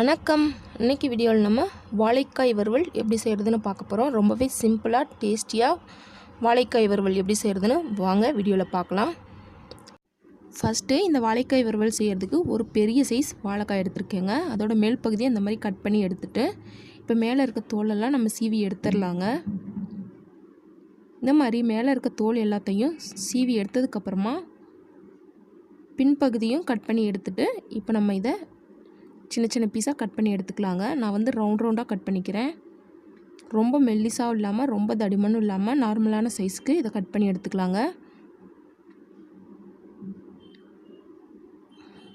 வணக்கம். இன்னைக்கு வீடியோவில் நம்ம வாழைக்காய் வறுவல் எப்படி செய்கிறதுன்னு பார்க்க போகிறோம். ரொம்பவே சிம்பிளாக டேஸ்டியாக வாழைக்காய் வறுவல் எப்படி செய்கிறதுன்னு வாங்க வீடியோவில் பார்க்கலாம். ஃபஸ்ட்டு இந்த வாழைக்காய் வறுவல் செய்கிறதுக்கு ஒரு பெரிய சைஸ் வாழைக்காய் எடுத்துருக்கேங்க. அதோட மேல் பகுதியை இந்த மாதிரி கட் பண்ணி எடுத்துகிட்டு இப்போ மேலே இருக்க தோலெல்லாம் நம்ம சீவி எடுத்துடலாங்க. இந்த மாதிரி மேலே இருக்க தோல் எல்லாத்தையும் சீவி எடுத்ததுக்கப்புறமா பின்பகுதியும் கட் பண்ணி எடுத்துகிட்டு இப்போ நம்ம இதை சின்ன சின்ன பீஸாக கட் பண்ணி எடுத்துக்கலாங்க. நான் வந்து ரவுண்டாக கட் பண்ணிக்கிறேன். ரொம்ப மெல்லிசாகவும் இல்லாமல் ரொம்ப தடிமனும் இல்லாமல் நார்மலான சைஸ்க்கு இதை கட் பண்ணி எடுத்துக்கலாங்க.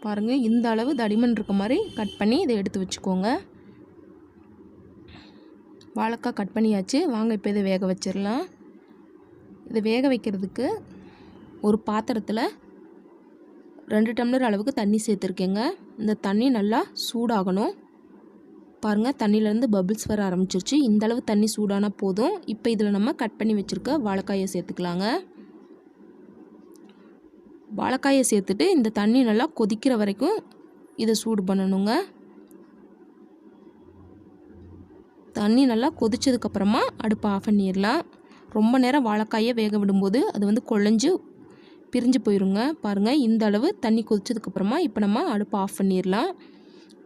பாருங்கள், இந்த அளவு தடிமன் இருக்க மாதிரி கட் பண்ணி இதை எடுத்து வச்சுக்கோங்க. வாழைக்காய் கட் பண்ணியாச்சு. வாங்க இப்போ இதை வேக வச்சிடலாம். இதை வேக வைக்கிறதுக்கு ஒரு பாத்திரத்தில் 2 டம்ளர் அளவுக்கு தண்ணி சேர்த்துருக்கேங்க. இந்த தண்ணி நல்லா சூடாகணும். பாருங்கள், தண்ணியிலேருந்து பபிள்ஸ் வர ஆரம்பிச்சிருச்சு. இந்த அளவு தண்ணி சூடானால் போதும். இப்போ இதில் நம்ம கட் பண்ணி வச்சுருக்க வாழைக்காயை சேர்த்துக்கலாங்க. வாழைக்காயை சேர்த்துட்டு இந்த தண்ணி நல்லா கொதிக்கிற வரைக்கும் இதை சூடு பண்ணணுங்க. தண்ணி நல்லா கொதிச்சதுக்கப்புறமா அடுப்பை ஆஃப் பண்ணிடலாம். ரொம்ப நேரம் வாழைக்காயை வேக விடும்போது அது வந்து குழஞ்சு பிரிஞ்சு போயிருங்க. பாருங்கள், இந்த அளவு தண்ணி கொதிச்சதுக்கப்புறமா இப்போ நம்ம அடுப்பை ஆஃப் பண்ணிடலாம்.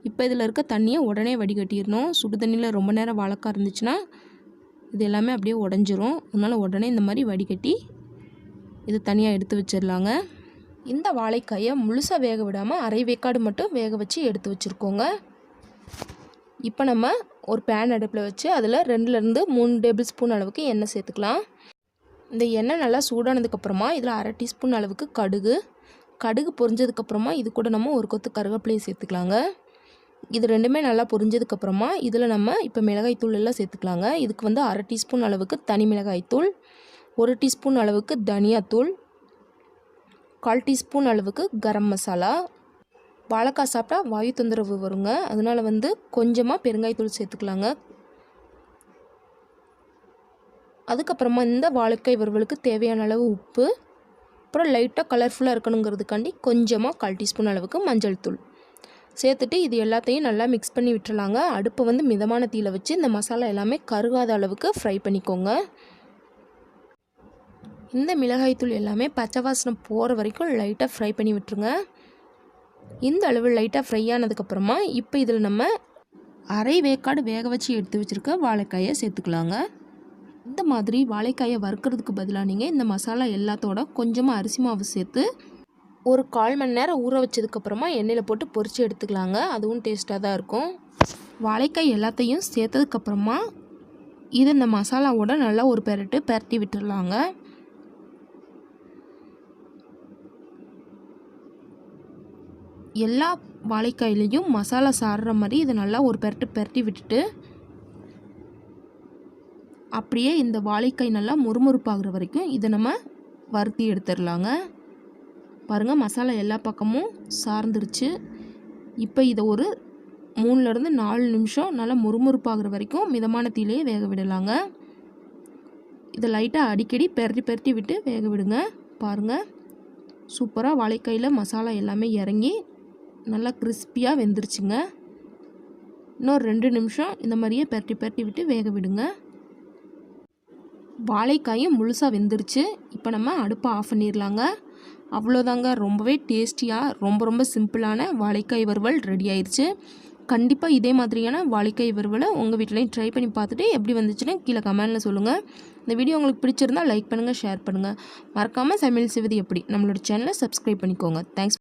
இப்போ இதில் இருக்க தண்ணியை உடனே வடிகட்டிடணும். சுடு தண்ணியில் ரொம்ப நேரம் வாழைக்காய் இருந்துச்சுன்னா இது எல்லாமே அப்படியே உடஞ்சிரும். அதனால் உடனே இந்த மாதிரி வடிகட்டி இது தனியாக எடுத்து வச்சிடலாங்க. இந்த வாழைக்காயை முழுசாக வேக விடாமல் அரை வேக்காடு மட்டும் வேக வச்சு எடுத்து வச்சுருக்கோங்க. இப்போ நம்ம ஒரு பேன் அடுப்பில் வச்சு அதில் 2லேருந்து 3 டேபிள் ஸ்பூன் அளவுக்கு எண்ணெய் சேர்த்துக்கலாம். இந்த எண்ணெய் நல்லா சூடானதுக்கப்புறமா இதில் அரை டீஸ்பூன் அளவுக்கு கடுகு பொரிஞ்சதுக்கப்புறமா இது கூட நம்ம ஒரு கொத்து கருவேப்பிலையை சேர்த்துக்கலாங்க. இது ரெண்டுமே நல்லா பொரிஞ்சதுக்கப்புறமா இதில் நம்ம இப்போ மிளகாய்த்தூள் எல்லாம் சேர்த்துக்கலாங்க. இதுக்கு வந்து அரை டீஸ்பூன் அளவுக்கு தனி மிளகாய்த்தூள், 1 டீஸ்பூன் அளவுக்கு தனியாத்தூள், 1/4 டீஸ்பூன் அளவுக்கு கரம் மசாலா. வாழைக்காய் சாப்பிட்டா வாயு தொந்தரவு வருங்க. அதனால் வந்து கொஞ்சமாக பெருங்காயத்தூள் சேர்த்துக்கலாங்க. அதுக்கப்புறமா இந்த வாழைக்காய் வறுவலுக்கு தேவையான அளவு உப்பு, அப்புறம் லைட்டாக கலர்ஃபுல்லாக இருக்கணுங்கிறதுக்காண்டி கொஞ்சமாக 1/4 டீஸ்பூன் அளவுக்கு மஞ்சள் தூள் சேர்த்துட்டு இது எல்லாத்தையும் நல்லா மிக்ஸ் பண்ணி விட்டுறலாங்க. அடுப்பை வந்து மிதமான தீயில வச்சு இந்த மசாலா எல்லாமே கருகாத அளவுக்கு ஃப்ரை பண்ணிக்கோங்க. இந்த மிளகாய்த்தூள் எல்லாமே பச்சை வாசனை போகிற வரைக்கும் லைட்டாக ஃப்ரை பண்ணி விட்டுருங்க. இந்த அளவு லைட்டாக ஃப்ரை ஆனதுக்கப்புறமா இப்போ இதில் நம்ம அரை வேக்காடு வேக வச்சு எடுத்து வச்சுருக்க வாழைக்காயை சேர்த்துக்கலாங்க. இந்த மாதிரி வாழைக்காயை வறுக்கிறதுக்கு பதிலாக நீங்கள் இந்த மசாலா எல்லாத்தோட கொஞ்சமாக அரிசி மாவு சேர்த்து ஒரு 1/4 மணி நேரம் ஊற வச்சதுக்கப்புறமா எண்ணெயில் போட்டு பொரித்து எடுத்துக்கலாங்க. அதுவும் டேஸ்ட்டாக தான் இருக்கும். வாழைக்காய் எல்லாத்தையும் சேர்த்ததுக்கப்புறமா இது இந்த மசாலாவோட நல்லா ஒரு பெரட்டி விட்டுடலாங்க. எல்லா வாழைக்காயிலையும் மசாலா சாறுற மாதிரி இதை நல்லா ஒரு பெரட்டி விட்டுட்டு அப்படியே இந்த வாழைக்காய் நல்லா முறுமுறுப்பாகிற வரைக்கும் இதை நம்ம வறுத்தி எடுத்துடலாங்க. பாருங்கள், மசாலா எல்லா பக்கமும் சார்ந்துருச்சு. இப்போ இதை ஒரு 3லேருந்து 4 நிமிஷம் நல்லா முறுமுறுப்பாகிற வரைக்கும் மிதமான தீயிலே வேக விடலாங்க. இதை லைட்டாக அடிக்கடி பெரட்டி விட்டு வேக விடுங்க. பாருங்கள், சூப்பராக வாழைக்காயில் மசாலா எல்லாமே இறங்கி நல்லா கிறிஸ்பியாக வெந்துருச்சுங்க. இன்னும் 2 நிமிஷம் இந்த மாதிரியே பெரட்டி விட்டு வேக விடுங்க. வாழைக்காயும் முழுசாக வெந்துருச்சு. இப்போ நம்ம அடுப்பை ஆஃப் பண்ணிடலாங்க. அவ்வளோதாங்க, ரொம்பவே டேஸ்டியாக ரொம்ப சிம்பிளான வாழைக்காய் வறுவல் ரெடி ஆயிடுச்சு. கண்டிப்பாக இதே மாதிரியான வாழைக்காய் வறுவலை உங்கள் வீட்டிலையும் ட்ரை பண்ணி பார்த்துட்டு எப்படி வந்துச்சுன்னு கீழே கமெண்டில் சொல்லுங்கள். இந்த வீடியோ உங்களுக்கு பிடிச்சிருந்தால் லைக் பண்ணுங்கள், ஷேர் பண்ணுங்கள். மறக்காமல் சமையல் செய்வது எப்படி நம்மளோட சேனலை சப்ஸ்கிரைப் பண்ணிக்கோங்க. தேங்க்ஸ்.